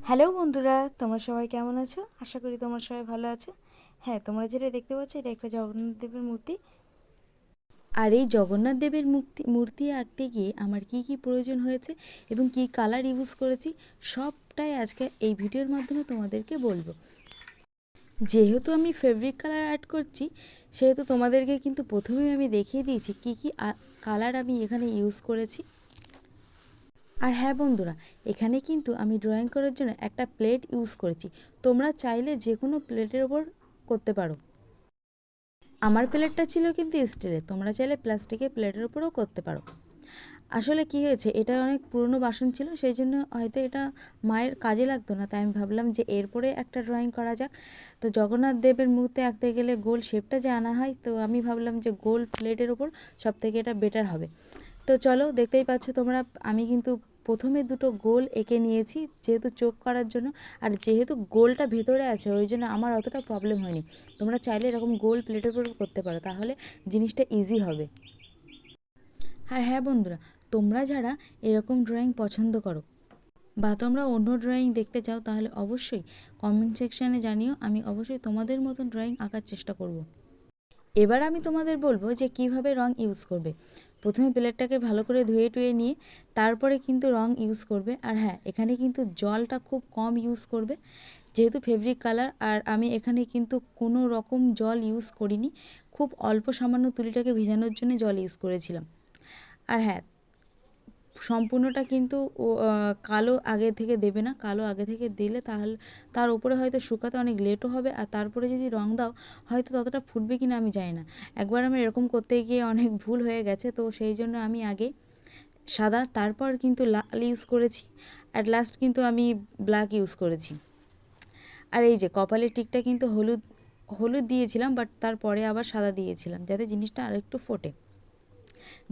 Hello বন্ধুরা, তোমরা সবাই কেমন আছো? আশা করি তোমরা সবাই ভালো আছো। হ্যাঁ, তোমরা যেটা দেখতে পাচ্ছ এটা একটা জগন্নাথ দেবের মূর্তি। আর এই জগন্নাথ দেবের মূর্তি আঁকতে গিয়ে আমার কি কি প্রয়োজন হয়েছে এবং কি কালার ইউজ করেছি সবটাই আজকে এই ভিডিওর মাধ্যমে তোমাদেরকে বলবো। যেহেতু আমি ফেব্রিক কালার অ্যাড করছি সেহেতু তোমাদেরকে কিন্তু প্রথমেই আমি দেখিয়ে দিয়েছি কি কি কালার আমি এখানে ইউজ করেছি। আর হ্যাঁ বন্ধুরা, এখানে কিন্তু আমি ড্রয়িং করার জন্য একটা প্লেট ইউজ করেছি। তোমরা চাইলে যে কোনো প্লেটের ওপর করতে পারো। আমার প্লেটটা ছিল কিন্তু স্টিলের, তোমরা চাইলে প্লাস্টিকের প্লেটের ওপরেও করতে পারো। আসলে কি হয়েছে, এটা অনেক পুরনো বাসন ছিল, সেই জন্য হয়তো এটা মায়ের কাজে লাগতো না, তাই আমি ভাবলাম যে এরপরে একটা ড্রয়িং করা যাক। তো জগন্নাথ দেবের মূর্তি আঁকতে গেলে গোল শেপটা যে আনা হয়, তো আমি ভাবলাম যে গোল প্লেটের ওপর সব থেকে এটা বেটার হবে। তো চলো, দেখতেই পাচ্ছ তোমরা, আমি কিন্তু প্রথমে দুটো গোল এঁকে নিয়েছি যেহেতু চোখ করার জন্য। আর যেহেতু গোলটা ভেতরে আছে ওই জন্য আমার অতটা প্রবলেম হয়নি। তোমরা চাইলে এরকম গোল প্লেটের উপর করতে পারো, তাহলে জিনিসটা ইজি হবে। আর হ্যাঁ বন্ধুরা, তোমরা যারা এরকম ড্রয়িং পছন্দ করো বা তোমরা অন্য ড্রয়িং দেখতে চাও তাহলে অবশ্যই কমেন্ট সেকশানে জানিও, আমি অবশ্যই তোমাদের মতন ড্রয়িং আঁকার চেষ্টা করব। এবার আমি তোমাদের বলবো যে কিভাবে রং ইউজ করবে। প্রথমে প্লেটটাকে ভালো করে ধুয়ে টুয়ে নিয়ে তারপরে কিন্তু রং ইউজ করবে। আর হ্যাঁ, এখানে কিন্তু জলটা খুব কম ইউজ করবে যেহেতু ফেব্রিক কালার। আর আমি এখানে কিন্তু কোনো রকম জল ইউজ করিনি, খুব অল্প সামান্য তুলিটাকে ভেজানোর জন্য জল ইউজ করেছিলাম। আর হ্যাঁ, সম্পূর্ণটা কিন্তু কালো আগে থেকে দেবে না, কালো আগে থেকে দিলে তাহলে তার উপরে হয়তো শুকাতে অনেক লেটও হবে, আর তারপরে যদি রং দাও হয়তো ততটা ফুটবে কি না আমি জানি না। একবার আমি এরকম করতে গিয়ে অনেক ভুল হয়ে গেছে, তো সেই জন্য আমি আগে সাদা তারপর কিন্তু লাল ইউজ করেছি, অ্যাট লাস্ট কিন্তু আমি ব্ল্যাক ইউজ করেছি। আর এই যে কপালের টিকটা কিন্তু হলুদ হলুদ দিয়েছিলাম, বাট তারপরে আবার সাদা দিয়েছিলাম যাতে জিনিসটা আরেকটু ফোটে।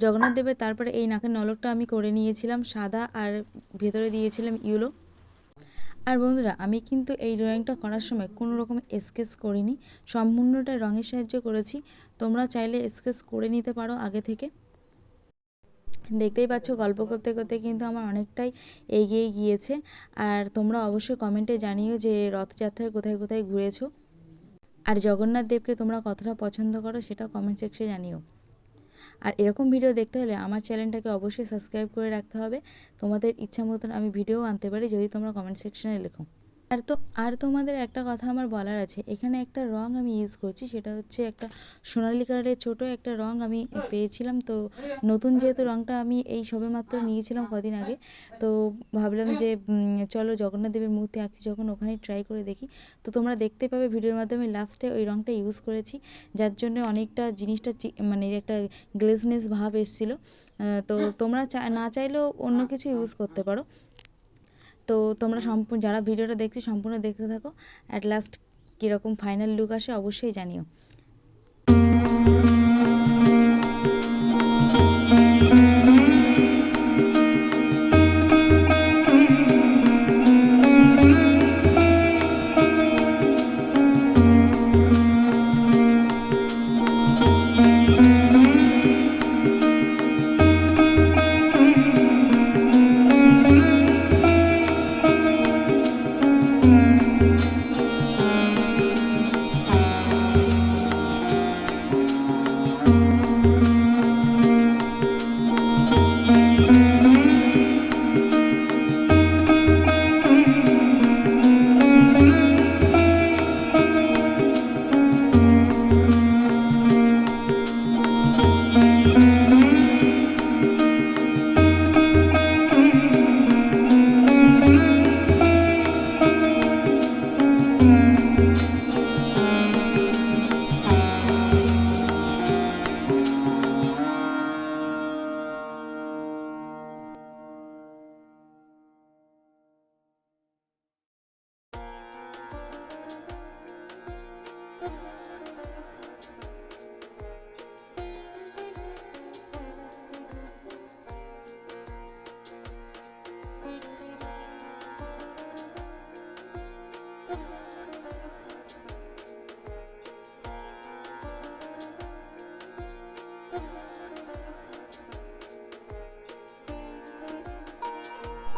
জগন্নাথ দেবের তারপরে এই নাকের নলকটা আমি করে নিয়েছিলাম সাদা, আর ভেতরে দিয়েছিলাম ইয়েলো। আর বন্ধুরা, আমি কিন্তু এই ড্রয়িংটা করার সময় কোনো রকম স্কেচ করিনি, সম্পূর্ণটা রঙের সাহায্য করেছি। তোমরা চাইলে স্কেচ করে নিতে পারো আগে থেকে। দেখতেই পাচ্ছ গল্প করতে করতে কিন্তু আমার অনেকটাই এগিয়ে গিয়েছে। আর তোমরা অবশ্যই কমেন্টে জানিও যে রথযাত্রায় কোথায় কোথায় ঘুরেছো, আর জগন্নাথ দেবকে তোমরা কতটা পছন্দ করো সেটা কমেন্ট সেকশনে জানিও। আর এরকম ভিডিও দেখতে হলে আমার চ্যানেলটাকে অবশ্যই সাবস্ক্রাইব করে রাখতে হবে। তোমাদের ইচ্ছা মতন আমি ভিডিও আনতে পারি যদি তোমরা কমেন্ট সেকশনে লেখো। আর তোমাদের একটা কথা আমার বলার আছে, এখানে একটা রং আমি ইউজ করছি, সেটা হচ্ছে একটা সোনালি কালারের ছোট একটা রং আমি পেয়েছিলাম। তো নতুন যেহেতু রংটা আমি এই সবেমাত্র নিয়েছিলাম কদিন আগে, তো ভাবলাম যে চলো জগন্নাথ দেবের মূর্তি আঁকছি যখন ওখানে ট্রাই করে দেখি। তো তোমরা দেখতে পাবে ভিডিওর মাধ্যমে লাস্টে ওই রংটা ইউজ করেছি, যার জন্য অনেকটা জিনিসটা মানে একটা গ্লেজনেস ভাব এসেছিলো। তো তোমরা না চাইলেও অন্য কিছু ইউজ করতে পারো। তো তোমরা যারা ভিডিওটা দেখছো সম্পূর্ণ দেখতে থাকো, অ্যাট লাস্ট কীরকম ফাইনাল লুক আসে অবশ্যই জানিও।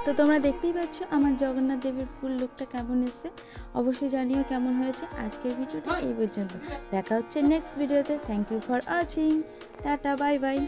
তো তোমরা দেখতেই পাচ্ছ আমার জগন্নাথ দেবের ফুল লুকটা কেমন এসেছে, অবশ্যই জানিও কেমন হয়েছে। আজকের ভিডিওটা এই পর্যন্ত, দেখা হচ্ছে নেক্সট ভিডিওতে। Thank you for watching, tata, bye by.